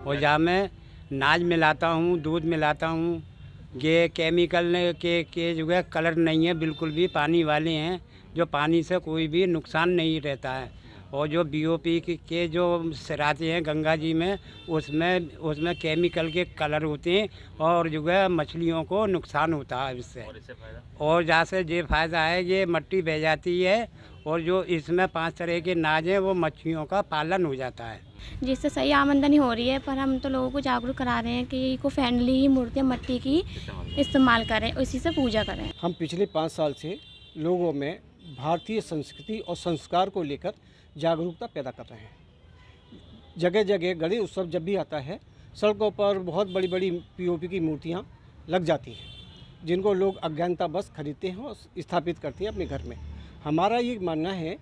और जहाँ मैं नाज मिलाता हूँ, दूध मिलाता हूँ, ये केमिकल के जो है कलर नहीं है, बिल्कुल भी पानी वाले हैं, जो पानी से कोई भी नुकसान नहीं रहता है। और जो बीओपी के जो सिराते हैं गंगा जी में, उसमें केमिकल के कलर होते हैं और जो है मछलियों को नुकसान होता है इससे। और इससे फायदा? और जहाँ से ये फ़ायदा है, ये मिट्टी बह जाती है और जो इसमें 5 तरह के नाज हैं वो मछलियों का पालन हो जाता है। जिससे सही आमदनी हो रही है, पर हम तो लोगों को जागरूक करा रहे हैं कि इको फ्रेंडली ही मूर्तियाँ मिट्टी की इस्तेमाल करें, इसी से पूजा करें। हम पिछले 5 साल से लोगों में भारतीय संस्कृति और संस्कार को लेकर जागरूकता पैदा कर रहे हैं। जगह जगह गणेश उत्सव जब भी आता है, सड़कों पर बहुत बड़ी बड़ी पीओपी की मूर्तियाँ लग जाती हैं, जिनको लोग अज्ञानतावश खरीदते हैं और स्थापित करते हैं अपने घर में। हमारा ये मानना है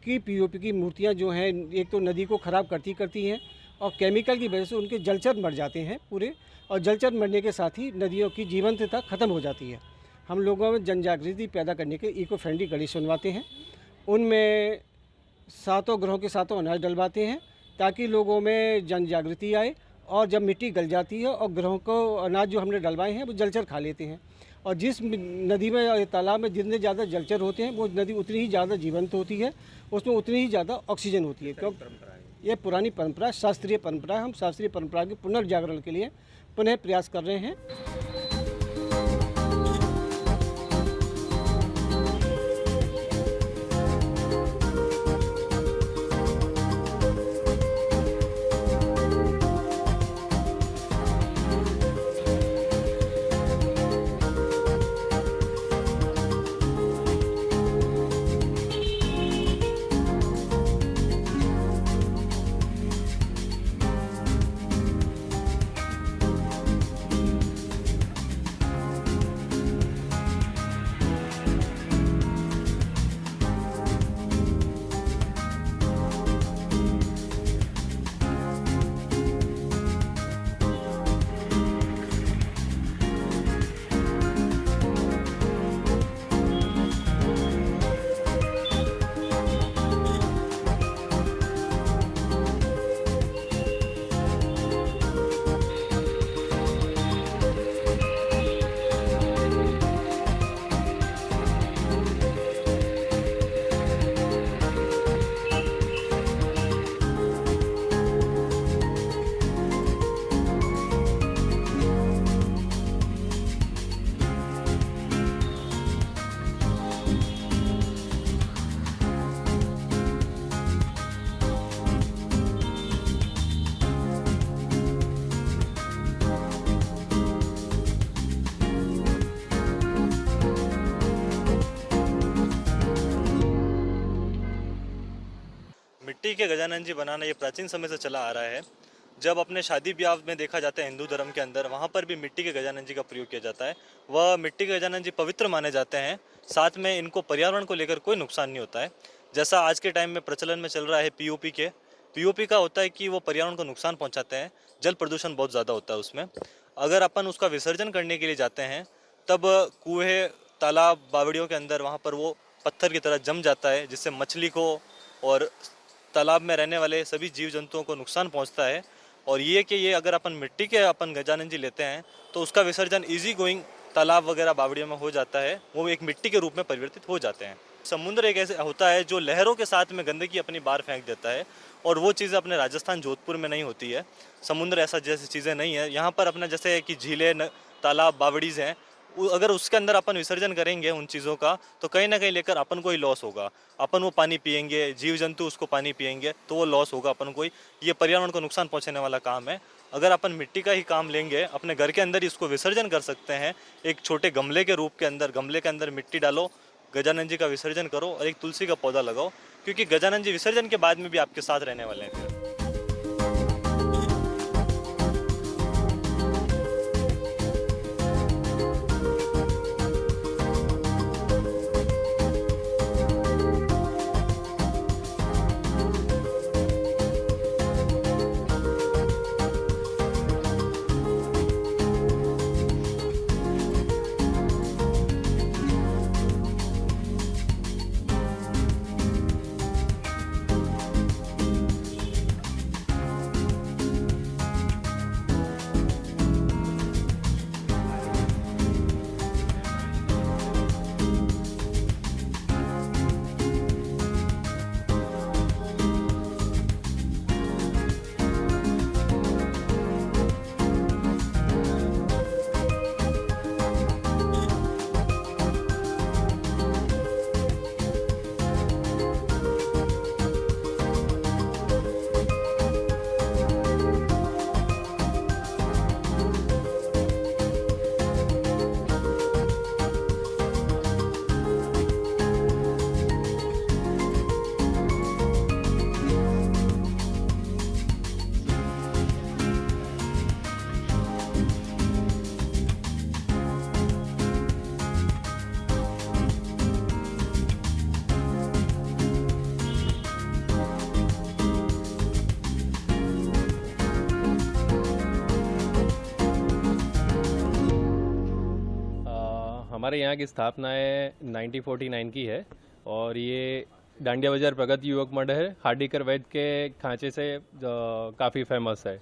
कि पीओपी की मूर्तियाँ जो हैं, एक तो नदी को ख़राब करती हैं और केमिकल की वजह से उनके जलचर मर जाते हैं पूरे, और जलचर मरने के साथ ही नदियों की जीवंतता ख़त्म हो जाती है। हम लोगों में जन जागृति पैदा करने के इको फ्रेंडली गणेश बनवाते हैं। उनमें 7 ग्रहों के 7 अनाज डलवाते हैं ताकि लोगों में जन जागृति आए, और जब मिट्टी गल जाती है और ग्रहों को अनाज जो हमने डलवाए हैं वो जलचर खा लेते हैं, और जिस नदी में या तालाब में जितने ज़्यादा जलचर होते हैं वो नदी उतनी ही ज़्यादा जीवंत होती है, उसमें उतनी ही ज़्यादा ऑक्सीजन होती है। क्योंकि ये पुरानी परंपरा, शास्त्रीय परंपरा है। हम शास्त्रीय परंपरा के पुनर्जागरण के लिए पुनः प्रयास कर रहे हैं। मिट्टी के गजानन जी बनाना ये प्राचीन समय से चला आ रहा है। जब अपने शादी ब्याह में देखा जाता है हिंदू धर्म के अंदर, वहाँ पर भी मिट्टी के गजानन जी का प्रयोग किया जाता है। वह मिट्टी के गजानन जी पवित्र माने जाते हैं, साथ में इनको पर्यावरण को लेकर कोई नुकसान नहीं होता है। जैसा आज के टाइम में प्रचलन में चल रहा है पीओपी का होता है कि वो पर्यावरण को नुकसान पहुँचाते हैं, जल प्रदूषण बहुत ज़्यादा होता है उसमें। अगर अपन उसका विसर्जन करने के लिए जाते हैं तब कुएँ, तालाब, बावड़ियों के अंदर वहाँ पर वो पत्थर की तरह जम जाता है, जिससे मछली को और तालाब में रहने वाले सभी जीव जंतुओं को नुकसान पहुंचता है। और ये अगर अपन मिट्टी के गजानन जी लेते हैं तो उसका विसर्जन इजी गोइंग तालाब वगैरह बावड़ियों में हो जाता है, वो एक मिट्टी के रूप में परिवर्तित हो जाते हैं। समुद्र एक ऐसे होता है जो लहरों के साथ में गंदगी अपनी बाहर फेंक देता है, और वो चीज़ें अपने राजस्थान जोधपुर में नहीं होती है। समुद्र ऐसा जैसी चीज़ें नहीं है यहाँ पर। अपना जैसे कि झीलें, तालाब, बावड़ीज़ हैं, अगर उसके अंदर अपन विसर्जन करेंगे उन चीज़ों का तो कहीं ना कहीं लेकर अपन को ही लॉस होगा। अपन वो पानी पिएंगे, जीव जंतु उसको पानी पिएंगे, तो वो लॉस होगा अपन को ही। ये पर्यावरण को नुकसान पहुंचाने वाला काम है। अगर अपन मिट्टी का ही काम लेंगे, अपने घर के अंदर इसको विसर्जन कर सकते हैं। एक छोटे गमले के रूप के अंदर, गमले के अंदर मिट्टी डालो, गजानन जी का विसर्जन करो और एक तुलसी का पौधा लगाओ, क्योंकि गजानन जी विसर्जन के बाद में भी आपके साथ रहने वाले हैं फिर। हमारे यहाँ की स्थापना है 1949 की है और ये डांडिया बाजार प्रगति युवक मंडल है हार्डिकर वैद्य के खांचे से काफ़ी फेमस है।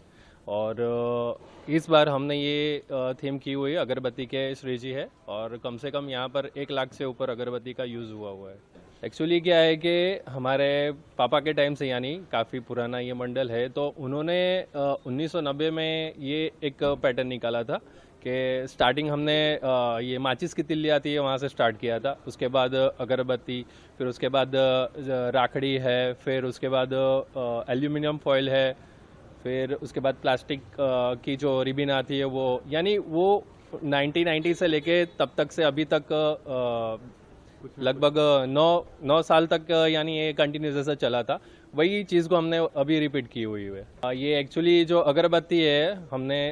और इस बार हमने ये थीम की हुई अगरबत्ती के श्री जी है और कम से कम यहाँ पर 1 लाख से ऊपर अगरबत्ती का यूज़ हुआ है। एक्चुअली क्या है कि हमारे पापा के टाइम से यानी काफ़ी पुराना ये मंडल है, तो उन्होंने 1990 में ये एक पैटर्न निकाला था कि स्टार्टिंग हमने ये माचिस की तिल्ली आती है वहाँ से स्टार्ट किया था, उसके बाद अगरबत्ती, फिर उसके बाद राखड़ी है, फिर उसके बाद एल्यूमिनियम फॉयल है, फिर उसके बाद प्लास्टिक की जो रिबिन आती है वो, यानी वो 1990 से लेके तब तक से अभी तक लगभग 9 साल तक यानी ये कंटिन्यूस ऐसा चला था। वही चीज़ को हमने अभी रिपीट की हुई है। ये एक्चुअली जो अगरबत्ती है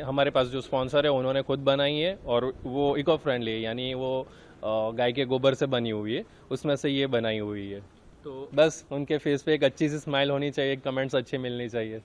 हमारे पास जो स्पॉन्सर है उन्होंने खुद बनाई है और वो इको फ्रेंडली है, यानी वो गाय के गोबर से बनी हुई है, उसमें से ये बनाई हुई है। तो बस उनके फेस पे एक अच्छी सी स्माइल होनी चाहिए, कमेंट्स अच्छे मिलनी चाहिए।